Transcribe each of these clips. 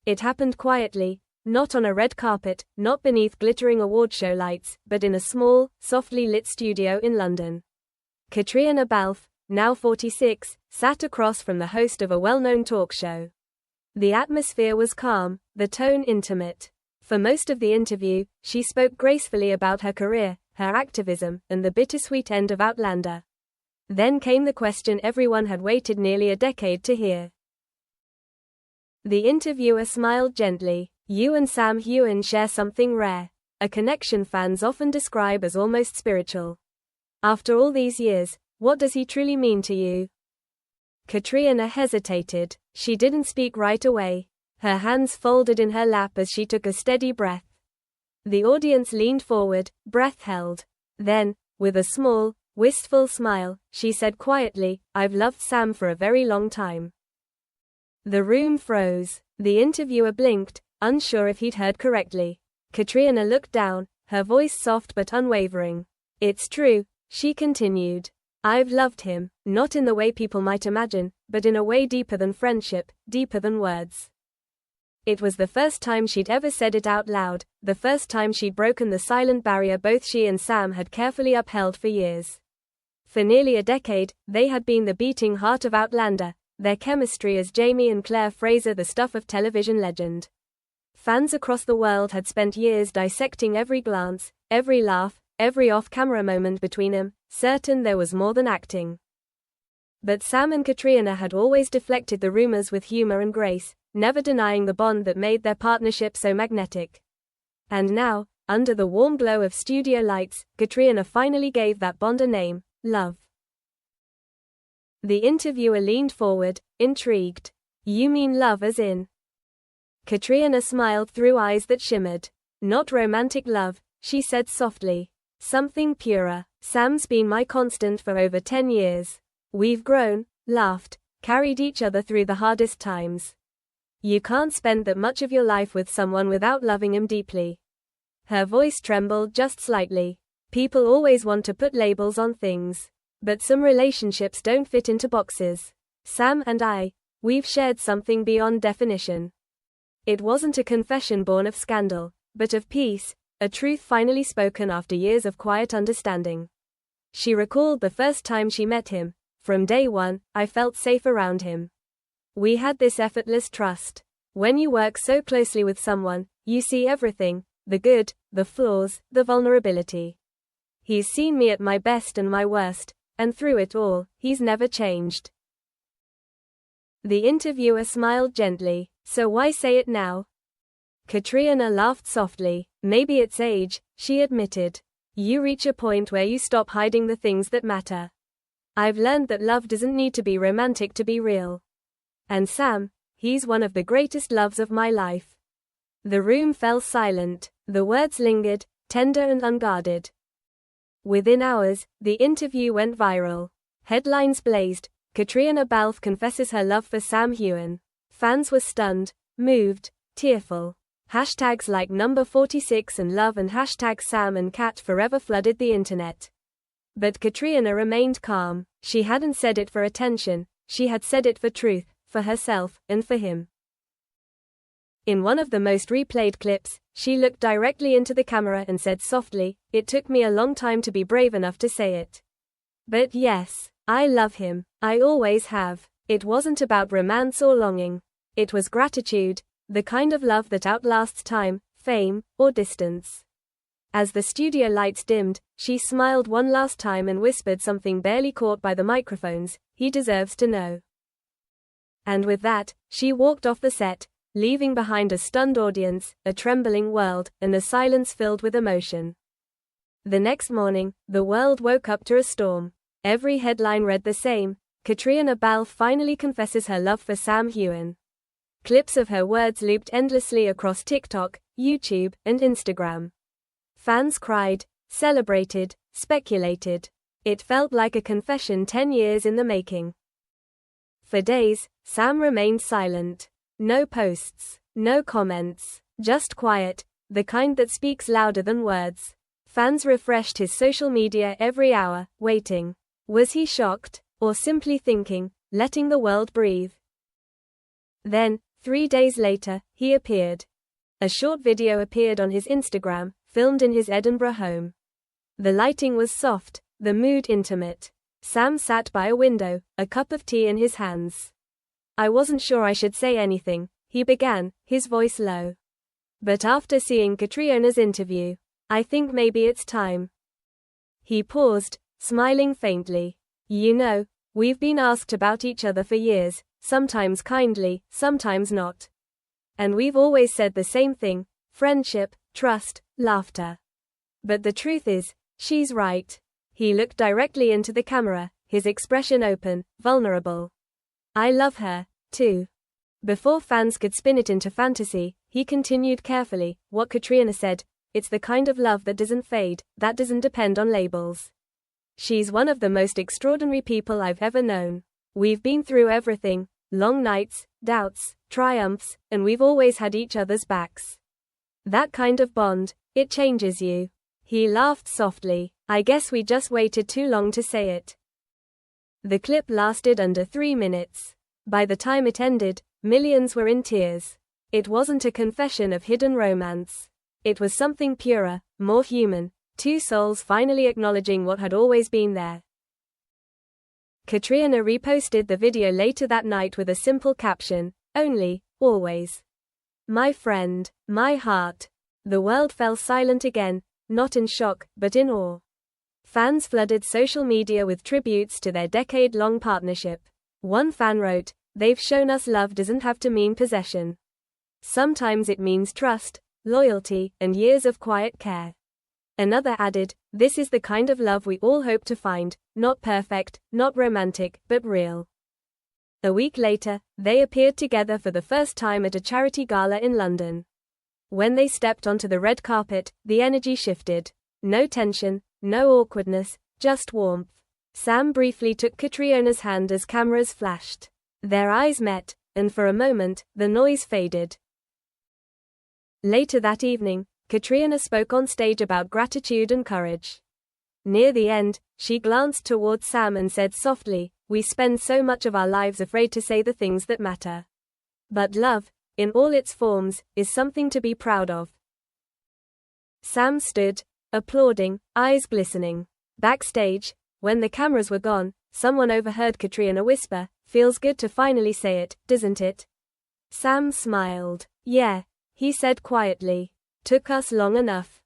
It happened quietly, not on a red carpet, not beneath glittering award show lights, but in a small, softly lit studio in London. Caitriona Balfe, now 46, sat across from the host of a well-known talk show. The atmosphere was calm, the tone intimate. For most of the interview, she spoke gracefully about her career, her activism, and the bittersweet end of Outlander. Then came the question everyone had waited nearly a decade to hear. The interviewer smiled gently. You and Sam Heughan share something rare, a connection fans often describe as almost spiritual. After all these years, what does he truly mean to you? Caitriona hesitated. She didn't speak right away. Her hands folded in her lap as she took a steady breath. The audience leaned forward, breath held. Then, with a small, wistful smile, she said quietly, I've loved Sam for a very long time. The room froze. The interviewer blinked, unsure if he'd heard correctly. Caitriona looked down, her voice soft but unwavering. It's true, she continued. I've loved him, not in the way people might imagine, but in a way deeper than friendship, deeper than words. It was the first time she'd ever said it out loud, the first time she'd broken the silent barrier both she and Sam had carefully upheld for years. For nearly a decade, they had been the beating heart of Outlander, their chemistry as Jamie and Claire Fraser the stuff of television legend. Fans across the world had spent years dissecting every glance, every laugh, every off-camera moment between them, certain there was more than acting. But Sam and Caitriona had always deflected the rumors with humor and grace, never denying the bond that made their partnership so magnetic. And now, under the warm glow of studio lights, Caitriona finally gave that bond a name, love. The interviewer leaned forward, intrigued. You mean love as in? Caitriona smiled through eyes that shimmered. Not romantic love, she said softly. Something purer. Sam's been my constant for over 10 years. We've grown, laughed, carried each other through the hardest times. You can't spend that much of your life with someone without loving him deeply. Her voice trembled just slightly. People always want to put labels on things. But some relationships don't fit into boxes. Sam and I, we've shared something beyond definition. It wasn't a confession born of scandal, but of peace, a truth finally spoken after years of quiet understanding. She recalled the first time she met him. From day one, I felt safe around him. We had this effortless trust. When you work so closely with someone, you see everything, the good, the flaws, the vulnerability. He's seen me at my best and my worst, and through it all, he's never changed. The interviewer smiled gently. So why say it now? Caitriona laughed softly. Maybe it's age, she admitted. You reach a point where you stop hiding the things that matter. I've learned that love doesn't need to be romantic to be real. And Sam, he's one of the greatest loves of my life. The room fell silent. The words lingered, tender and unguarded. Within hours, the interview went viral. Headlines blazed. Caitriona Balfe confesses her love for Sam Heughan. Fans were stunned, moved, tearful. Hashtags like number 46 and love and hashtag Sam and Cat forever flooded the internet. But Caitriona remained calm. She hadn't said it for attention, she had said it for truth, for herself, and for him. In one of the most replayed clips, she looked directly into the camera and said softly, "It took me a long time to be brave enough to say it. But yes, I love him, I always have. It wasn't about romance or longing. It was gratitude, the kind of love that outlasts time, fame, or distance." As the studio lights dimmed, she smiled one last time and whispered something barely caught by the microphones, "He deserves to know." And with that, she walked off the set, leaving behind a stunned audience, a trembling world, and a silence filled with emotion. The next morning, the world woke up to a storm. Every headline read the same: Caitriona Balfe finally confesses her love for Sam Heughan. Clips of her words looped endlessly across TikTok, YouTube, and Instagram. Fans cried, celebrated, speculated. It felt like a confession 10 years in the making. For days, Sam remained silent. No posts, no comments, just quiet, the kind that speaks louder than words. Fans refreshed his social media every hour, waiting. Was he shocked, or simply thinking, letting the world breathe? Then, 3 days later, he appeared. A short video appeared on his Instagram, filmed in his Edinburgh home. The lighting was soft, the mood intimate. Sam sat by a window, a cup of tea in his hands. "I wasn't sure I should say anything," he began, his voice low. "But after seeing Caitriona's interview, I think maybe it's time." He paused, smiling faintly. "You know, we've been asked about each other for years, sometimes kindly, sometimes not. And we've always said the same thing: friendship, trust, laughter. But the truth is, she's right." He looked directly into the camera, his expression open, vulnerable. "I love her, too." Before fans could spin it into fantasy, he continued carefully, "What Caitriona said, it's the kind of love that doesn't fade, that doesn't depend on labels. She's one of the most extraordinary people I've ever known. We've been through everything, long nights, doubts, triumphs, and we've always had each other's backs. That kind of bond, it changes you." He laughed softly. "I guess we just waited too long to say it." The clip lasted under 3 minutes. By the time it ended, millions were in tears. It wasn't a confession of hidden romance. It was something purer, more human, two souls finally acknowledging what had always been there. Caitriona reposted the video later that night with a simple caption, "Only, always. My friend, my heart." The world fell silent again, not in shock, but in awe. Fans flooded social media with tributes to their decade-long partnership. One fan wrote, "They've shown us love doesn't have to mean possession. Sometimes it means trust, loyalty, and years of quiet care." Another added, "This is the kind of love we all hope to find, not perfect, not romantic, but real." A week later, they appeared together for the first time at a charity gala in London. When they stepped onto the red carpet, the energy shifted. No tension, no awkwardness, just warmth. Sam briefly took Caitriona's hand as cameras flashed. Their eyes met, and for a moment, the noise faded. Later that evening, Caitriona spoke on stage about gratitude and courage. Near the end, she glanced towards Sam and said softly, "We spend so much of our lives afraid to say the things that matter. But love, in all its forms, is something to be proud of." Sam stood, applauding, eyes glistening. Backstage, when the cameras were gone, someone overheard Caitriona whisper, "Feels good to finally say it, doesn't it?" Sam smiled. "Yeah," he said quietly. "Took us long enough."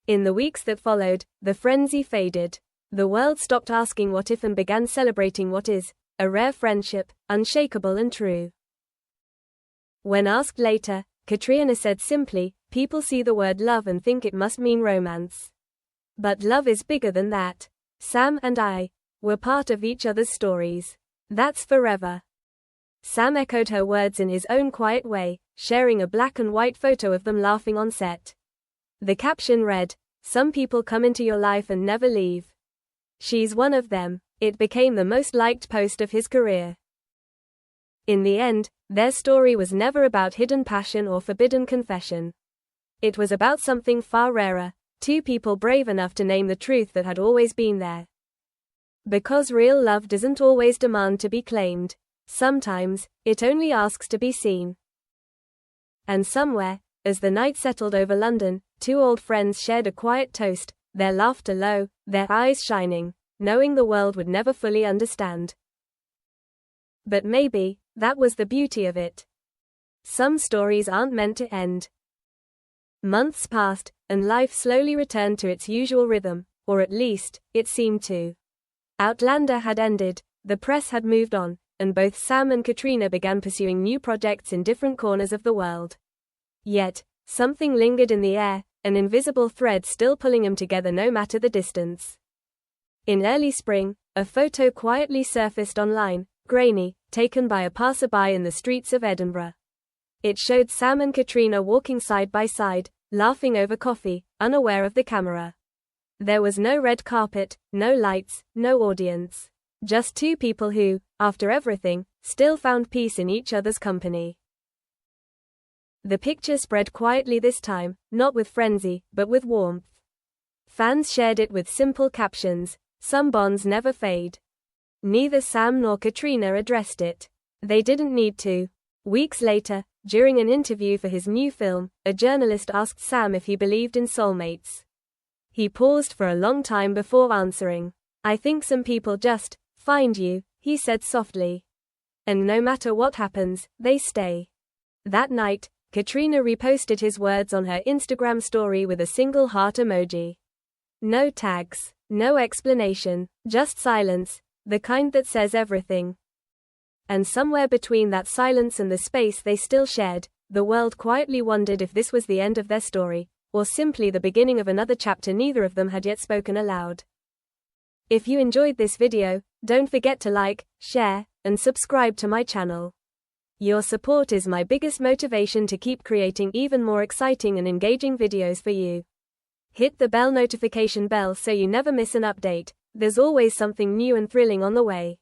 In the weeks that followed, the frenzy faded. The world stopped asking what if and began celebrating what is, a rare friendship, unshakable and true. When asked later, Caitriona said simply, "People see the word love and think it must mean romance. But love is bigger than that. Sam and I were part of each other's stories. That's forever." Sam echoed her words in his own quiet way, sharing a black and white photo of them laughing on set. The caption read, "Some people come into your life and never leave. She's one of them." It became the most liked post of his career. In the end, their story was never about hidden passion or forbidden confession. It was about something far rarer, two people brave enough to name the truth that had always been there. Because real love doesn't always demand to be claimed. Sometimes, it only asks to be seen. And somewhere, as the night settled over London, two old friends shared a quiet toast, their laughter low, their eyes shining, knowing the world would never fully understand. But maybe, that was the beauty of it. Some stories aren't meant to end. Months passed, and life slowly returned to its usual rhythm, or at least, it seemed to. Outlander had ended, the press had moved on, and both Sam and Caitriona began pursuing new projects in different corners of the world. Yet, something lingered in the air, an invisible thread still pulling them together no matter the distance. In early spring, a photo quietly surfaced online, grainy, taken by a passerby in the streets of Edinburgh. It showed Sam and Caitriona walking side by side, laughing over coffee, unaware of the camera. There was no red carpet, no lights, no audience. Just two people who, after everything, still found peace in each other's company. The picture spread quietly this time, not with frenzy, but with warmth. Fans shared it with simple captions, "Some bonds never fade." Neither Sam nor Caitriona addressed it. They didn't need to. Weeks later, during an interview for his new film, a journalist asked Sam if he believed in soulmates. He paused for a long time before answering. "I think some people just find you," he said softly. "And no matter what happens, they stay." That night, Caitriona reposted his words on her Instagram story with a single heart emoji. No tags, no explanation, just silence, the kind that says everything. And somewhere between that silence and the space they still shared, the world quietly wondered if this was the end of their story, or simply the beginning of another chapter neither of them had yet spoken aloud. If you enjoyed this video, don't forget to like, share, and subscribe to my channel. Your support is my biggest motivation to keep creating even more exciting and engaging videos for you. Hit the notification bell so you never miss an update. There's always something new and thrilling on the way.